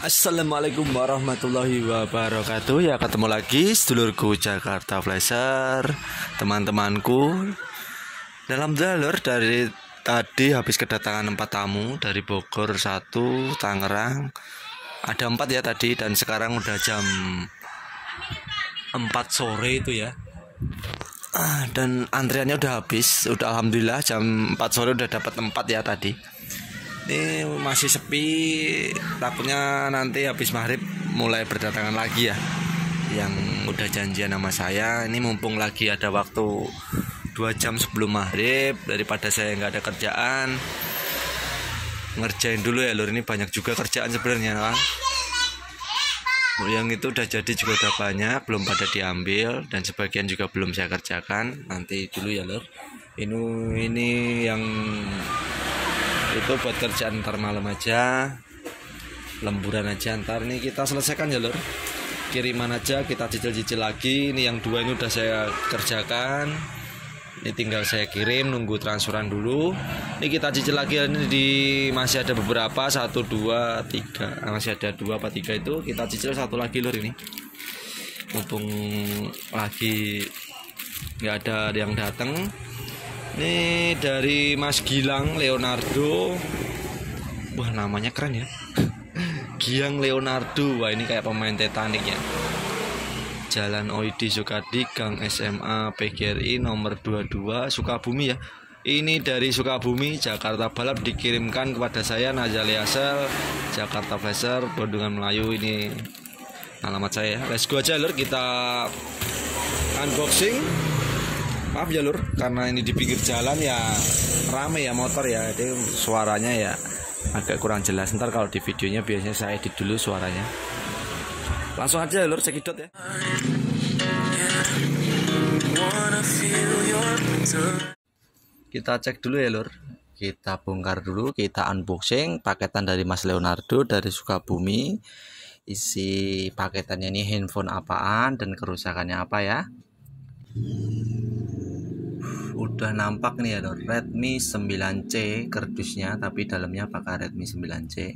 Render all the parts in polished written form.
Assalamualaikum warahmatullahi wabarakatuh. Ya, ketemu lagi sedulurku Jakarta Flasher, teman-temanku. Dalam jalur dari tadi habis kedatangan 4 tamu dari Bogor 1, Tangerang. Ada 4 ya tadi, dan sekarang udah jam 4 sore itu ya. Dan antriannya udah habis. Udah alhamdulillah jam 4 sore udah dapat 4 ya tadi. Ini masih sepi, takutnya nanti habis maghrib mulai berdatangan lagi ya, yang udah janjian sama saya. Ini mumpung lagi ada waktu 2 jam sebelum maghrib, daripada saya nggak ada kerjaan, ngerjain dulu ya lur. Ini banyak juga kerjaan sebenarnya kan. Yang itu udah jadi juga udah banyak, belum pada diambil, dan sebagian juga belum saya kerjakan. Nanti dulu ya lur. Ini yang itu buat kerjaan ntar malam aja, lemburan aja ntar. Ini kita selesaikan ya lur, kiriman aja kita cicil-cicil lagi. Ini yang 2 ini udah saya kerjakan, ini tinggal saya kirim, nunggu transferan dulu. Ini kita cicil lagi, ini masih ada beberapa, 1, 2, 3, masih ada 2 apa 3 itu kita cicil satu lagi lur. Ini mumpung lagi nggak ada yang datang. Ini dari Mas Gilang Leonardo. Wah, namanya keren ya. Gilang Leonardo. Wah, ini kayak pemain Titanic ya. Jalan Oidi Sukadi, Gang SMA PGRI nomor 22 Sukabumi ya. Ini dari Sukabumi, Jakarta Balap, dikirimkan kepada saya Nazali Asel, Jakarta Flasher, Bendungan Melayu. Ini alamat saya. Let's go aja lur, kita unboxing. Maaf ya lur, karena ini di pinggir jalan ya, rame ya motor ya, jadi suaranya ya agak kurang jelas. Ntar kalau di videonya biasanya saya edit dulu suaranya. Langsung aja ya lur, cekidot ya. Kita cek dulu ya lur, kita bongkar dulu, kita unboxing paketan dari Mas Leonardo dari Sukabumi. Isi paketannya ini handphone apaan dan kerusakannya apa ya. Udah nampak nih ya lor, Redmi 9C kardusnya, tapi dalamnya pakai Redmi 9C.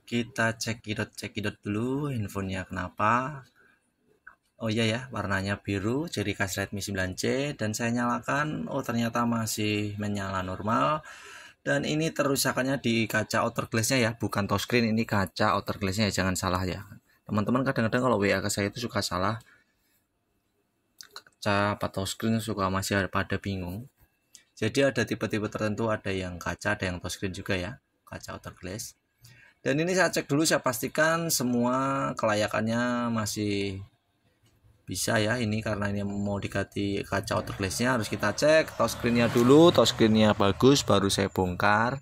Kita cekidot dulu handphonenya kenapa. Oh iya ya, warnanya biru, ciri khas Redmi 9C. Dan saya nyalakan, oh ternyata masih menyala normal. Dan ini kerusakannya di kaca outer glassnya ya, bukan touchscreen, ini kaca outer glassnya ya, jangan salah ya teman-teman. Kadang-kadang kalau WA ke saya itu suka salah kaca atau touchscreen, suka masih pada bingung. Jadi ada tipe-tipe tertentu, ada yang kaca, ada yang touchscreen juga ya, kaca outer glass. Dan ini saya cek dulu, saya pastikan semua kelayakannya masih bisa ya. Ini karena ini mau diganti kaca outer glassnya, harus kita cek touchscreennya dulu. Touchscreennya bagus baru saya bongkar.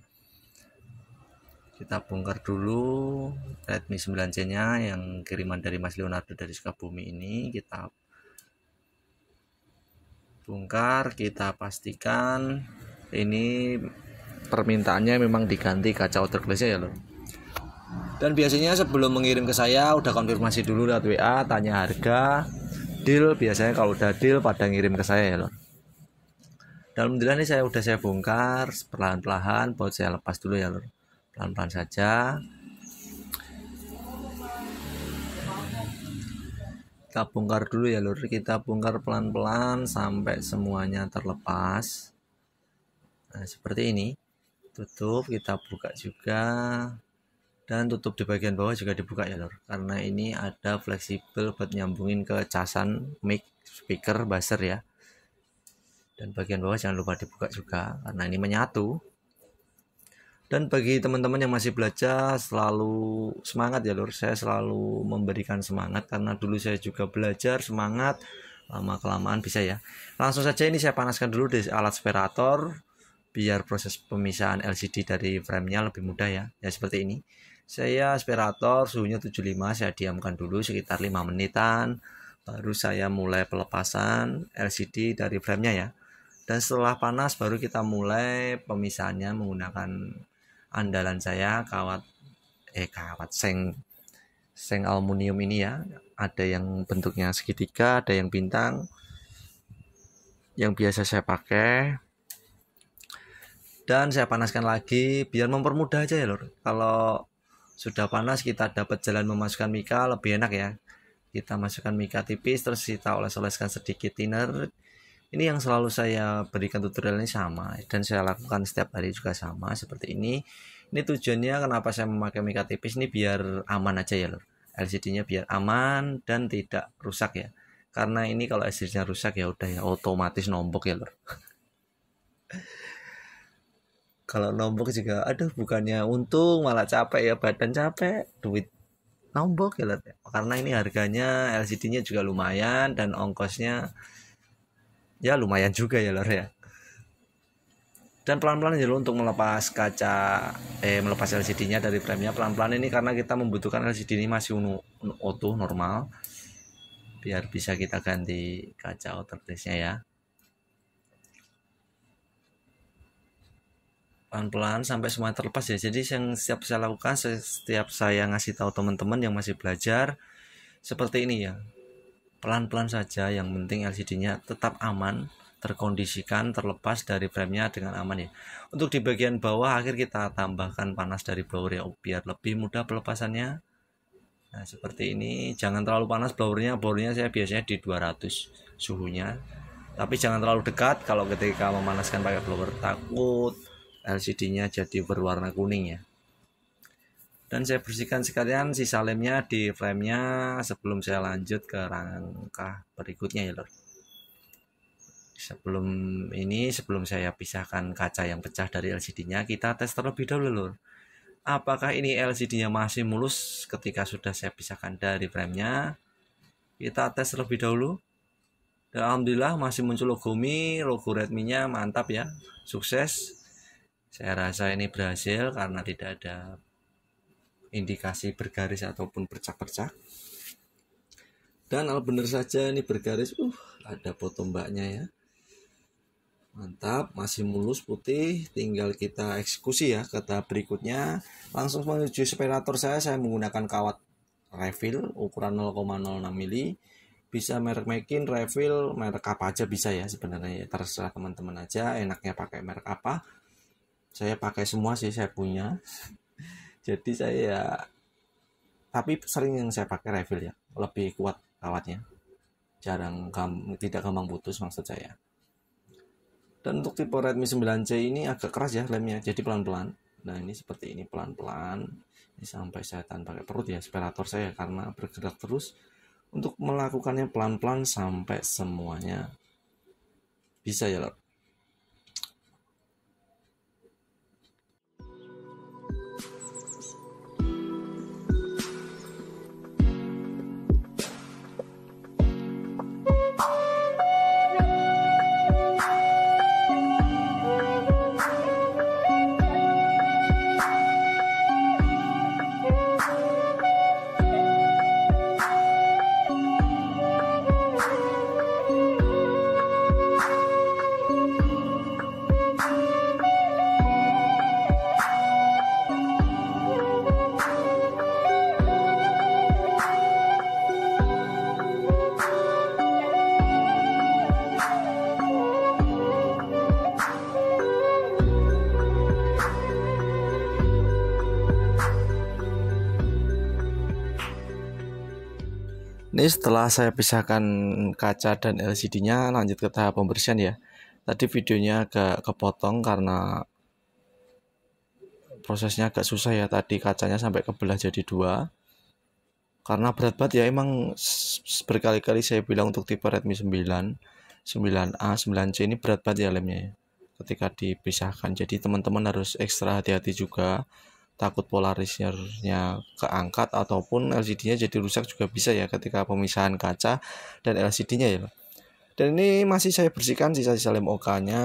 Kita bongkar dulu Redmi 9C nya yang kiriman dari Mas Leonardo dari Sukabumi ini. Kita bongkar, kita pastikan ini permintaannya memang diganti kaca outer glass ya loh. Dan biasanya sebelum mengirim ke saya udah konfirmasi dulu lewat WA, tanya harga, deal. Biasanya kalau udah deal pada ngirim ke saya ya loh. Dan alhamdulillah ini saya bongkar perlahan-lahan, buat saya lepas dulu ya loh, pelan-pelan saja. Kita bongkar dulu ya lur, kita bongkar pelan-pelan sampai semuanya terlepas. Nah seperti ini, tutup, kita buka juga, dan tutup di bagian bawah juga dibuka ya lur, karena ini ada fleksibel buat nyambungin ke casan mic, speaker, buzzer ya. Dan bagian bawah jangan lupa dibuka juga, karena ini menyatu. Dan bagi teman-teman yang masih belajar, selalu semangat ya lur. Saya selalu memberikan semangat, karena dulu saya juga belajar semangat, lama-kelamaan bisa ya. Langsung saja ini saya panaskan dulu di alat separator, biar proses pemisahan LCD dari frame-nya lebih mudah ya. Ya seperti ini. Saya aspirator suhunya 75, saya diamkan dulu sekitar 5 menitan. Baru saya mulai pelepasan LCD dari frame-nya ya. Dan setelah panas baru kita mulai pemisahannya menggunakan andalan saya, kawat seng aluminium ini ya. Ada yang bentuknya segitiga, ada yang bintang. Yang biasa saya pakai. Dan saya panaskan lagi biar mempermudah aja ya lur. Kalau sudah panas kita dapat jalan memasukkan mika lebih enak ya. Kita masukkan mika tipis terus kita oles-oleskan sedikit thinner. Ini yang selalu saya berikan tutorialnya sama dan saya lakukan setiap hari juga sama seperti ini. Ini tujuannya kenapa saya memakai mika tipis ini biar aman aja ya lur. LCD-nya biar aman dan tidak rusak ya. Karena ini kalau LCD-nya rusak ya udah ya otomatis nombok ya lur. Kalau nombok juga aduh bukannya untung malah capek ya, badan capek, duit nombok ya lur. Karena ini harganya LCD-nya juga lumayan dan ongkosnya ya lumayan juga ya lor ya. Dan pelan-pelan ya lor untuk melepas melepas LCD-nya dari frame-nya pelan-pelan ini karena kita membutuhkan LCD ini masih utuh normal biar bisa kita ganti kaca outer glass-nya ya. Pelan-pelan sampai semua terlepas ya. Jadi yang setiap saya lakukan setiap saya ngasih tahu teman-teman yang masih belajar seperti ini ya. Pelan-pelan saja, yang penting LCD-nya tetap aman, terkondisikan, terlepas dari frame-nya dengan aman ya. Untuk di bagian bawah akhir kita tambahkan panas dari blower ya biar lebih mudah pelepasannya. Nah, seperti ini, jangan terlalu panas blowernya saya biasanya di 200 suhunya. Tapi jangan terlalu dekat kalau ketika memanaskan pakai blower takut LCD-nya jadi berwarna kuning ya. Dan saya bersihkan sekalian sisa lemnya di frame-nya sebelum saya lanjut ke rangka berikutnya ya lor. Sebelum saya pisahkan kaca yang pecah dari LCD-nya, kita tes terlebih dahulu lor. Apakah ini LCD-nya masih mulus ketika sudah saya pisahkan dari frame-nya? Kita tes terlebih dahulu. Dan alhamdulillah masih muncul logo Redmi-nya mantap ya, sukses. Saya rasa ini berhasil karena tidak ada indikasi bergaris ataupun bercak-bercak. Dan benar saja ini bergaris, ada foto mbaknya ya. Mantap, masih mulus putih, tinggal kita eksekusi ya ke tahap berikutnya. Langsung menuju separator saya menggunakan kawat refill ukuran 0,06 mili. Bisa merek Mekin, refill, merek apa aja bisa ya sebenarnya ya, terserah teman-teman aja enaknya pakai merek apa. Saya pakai semua sih, saya punya. Jadi tapi sering yang saya pakai refill ya, lebih kuat kawatnya, tidak gampang putus maksud saya. Dan untuk tipe Redmi 9C ini agak keras ya lemnya, jadi pelan-pelan. Nah ini seperti ini pelan-pelan, ini sampai saya tahan pakai perut ya separator saya karena bergerak terus untuk melakukannya pelan-pelan sampai semuanya bisa ya lor. Ini setelah saya pisahkan kaca dan LCD-nya, lanjut ke tahap pembersihan ya. Tadi videonya agak kepotong karena prosesnya agak susah ya. Tadi kacanya sampai kebelah jadi 2. Karena berat banget ya, emang berkali-kali saya bilang untuk tipe Redmi 9, 9A, 9C ini berat banget ya lemnya ya ketika dipisahkan. Jadi teman-teman harus ekstra hati-hati juga. Takut polarisnya keangkat ataupun LCD-nya jadi rusak juga bisa ya ketika pemisahan kaca dan LCD-nya ya. Dan ini masih saya bersihkan sisa-sisa lem OK-nya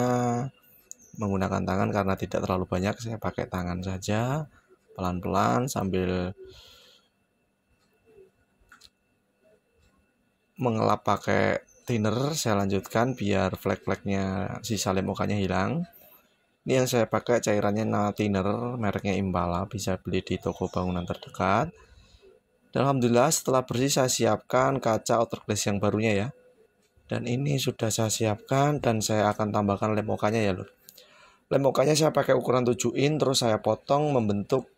menggunakan tangan karena tidak terlalu banyak, saya pakai tangan saja pelan-pelan sambil mengelap pakai thinner. Saya lanjutkan biar flek-fleknya sisa lem OK-nya hilang. Ini yang saya pakai cairannya thinner mereknya Impala, bisa beli di toko bangunan terdekat. Dan alhamdulillah setelah bersih saya siapkan kaca outer glass yang barunya ya. Dan ini sudah saya siapkan dan saya akan tambahkan lem OK-nya ya lur. Lem mukanya saya pakai ukuran 7 in, terus saya potong membentuk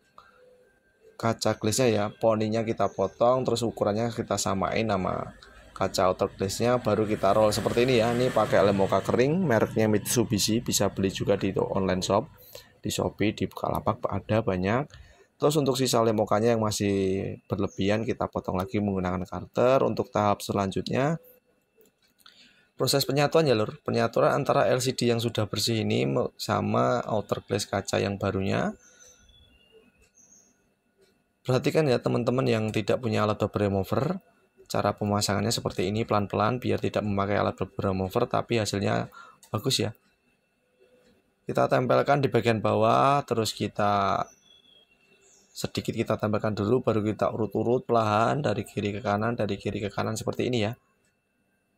kaca glaze-nya ya. Poninya kita potong, terus ukurannya kita samain sama kaca outer glaze-nya, baru kita roll seperti ini ya. Ini pakai lem mocha kering, mereknya Mitsubishi, bisa beli juga di online shop, di Shopee, di Bukalapak ada banyak. Terus untuk sisa lem mokanya yang masih berlebihan kita potong lagi menggunakan karter. Untuk tahap selanjutnya proses penyatuan ya lur, penyatuan antara LCD yang sudah bersih ini sama outer glaze kaca yang barunya. Perhatikan ya teman-teman yang tidak punya alat bubble remover, cara pemasangannya seperti ini, pelan-pelan biar tidak memakai alat bubble remover tapi hasilnya bagus ya. Kita tempelkan di bagian bawah, terus sedikit kita tambahkan dulu, baru kita urut-urut pelahan dari kiri ke kanan seperti ini ya,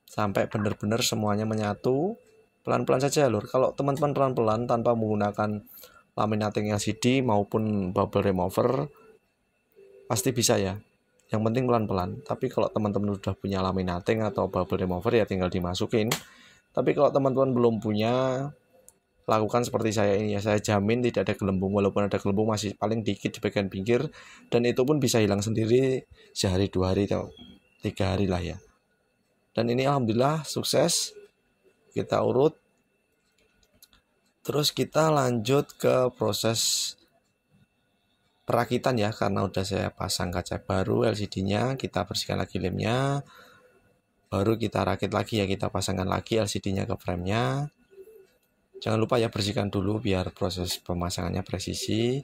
sampai benar-benar semuanya menyatu. Pelan-pelan saja lur. Kalau teman-teman pelan-pelan tanpa menggunakan laminating LCD maupun bubble remover pasti bisa ya, yang penting pelan-pelan. Tapi kalau teman-teman sudah punya laminating atau bubble remover ya tinggal dimasukin. Tapi kalau teman-teman belum punya, lakukan seperti saya ini ya, saya jamin tidak ada gelembung, walaupun ada gelembung masih paling dikit di bagian pinggir, dan itu pun bisa hilang sendiri sehari 2 hari atau 3 hari lah ya. Dan ini alhamdulillah sukses. Kita urut, terus kita lanjut ke proses perakitan ya, karena udah saya pasang kaca baru LCD-nya, kita bersihkan lagi lemnya, baru kita rakit lagi ya, kita pasangkan lagi LCD-nya ke frame-nya. Jangan lupa ya bersihkan dulu biar proses pemasangannya presisi.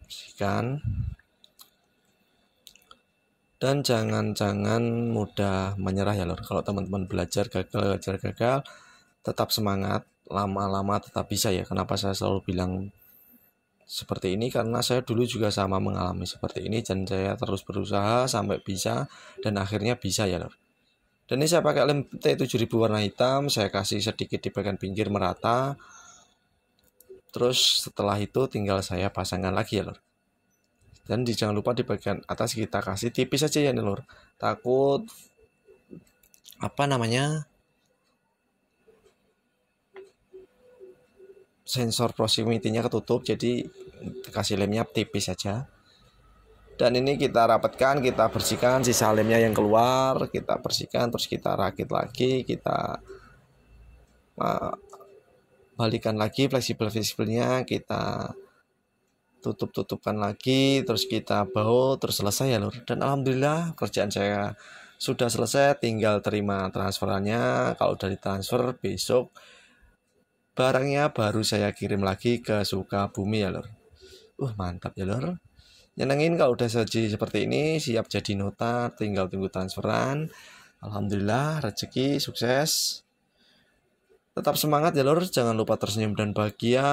Bersihkan. Dan jangan mudah menyerah ya lor. Kalau teman-teman belajar gagal, tetap semangat. Lama-lama tetap bisa ya. Kenapa saya selalu bilang seperti ini? Karena saya dulu juga sama mengalami seperti ini, dan saya terus berusaha sampai bisa, dan akhirnya bisa ya lor. Dan ini saya pakai lem T7000 warna hitam, saya kasih sedikit di bagian pinggir merata. Terus setelah itu tinggal saya pasangkan lagi ya lor. Dan jangan lupa di bagian atas kita kasih tipis aja ya nih lor. Takut sensor proximity-nya ketutup, jadi kasih lemnya tipis saja. Dan ini kita rapatkan, kita bersihkan sisa lemnya yang keluar, kita bersihkan, terus kita rakit lagi, kita balikan lagi fleksibel-fleksibelnya, kita tutupkan lagi, terus kita baut, terus selesai ya lur. Dan alhamdulillah kerjaan saya sudah selesai, tinggal terima transferannya. Kalau udah ditransfer, besok barangnya baru saya kirim lagi ke Sukabumi ya lur. Mantap ya lur. Nyenengin kalau udah jadi seperti ini, siap jadi nota, tinggal tunggu transferan. Alhamdulillah rezeki sukses. Tetap semangat ya lor, jangan lupa tersenyum dan bahagia.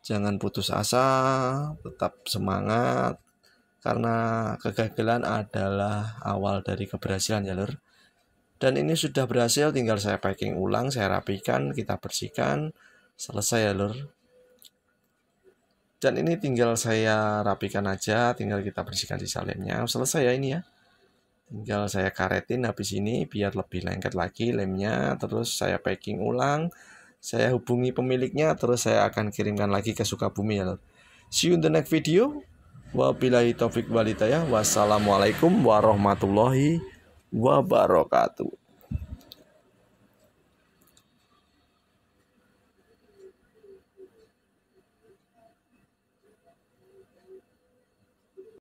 Jangan putus asa, tetap semangat, karena kegagalan adalah awal dari keberhasilan ya lor. Dan ini sudah berhasil, tinggal saya packing ulang, saya rapikan, kita bersihkan, selesai ya lor. Dan ini tinggal saya rapikan aja, tinggal kita bersihkan sisa lemnya, selesai ya ini ya. Tinggal saya karetin habis ini biar lebih lengket lagi lemnya, terus saya packing ulang, saya hubungi pemiliknya, terus saya akan kirimkan lagi ke Sukabumi ya lor. See you in the next video. Wabillahi taufiq walhidayah. Wassalamualaikum warahmatullahi wabarakatuh.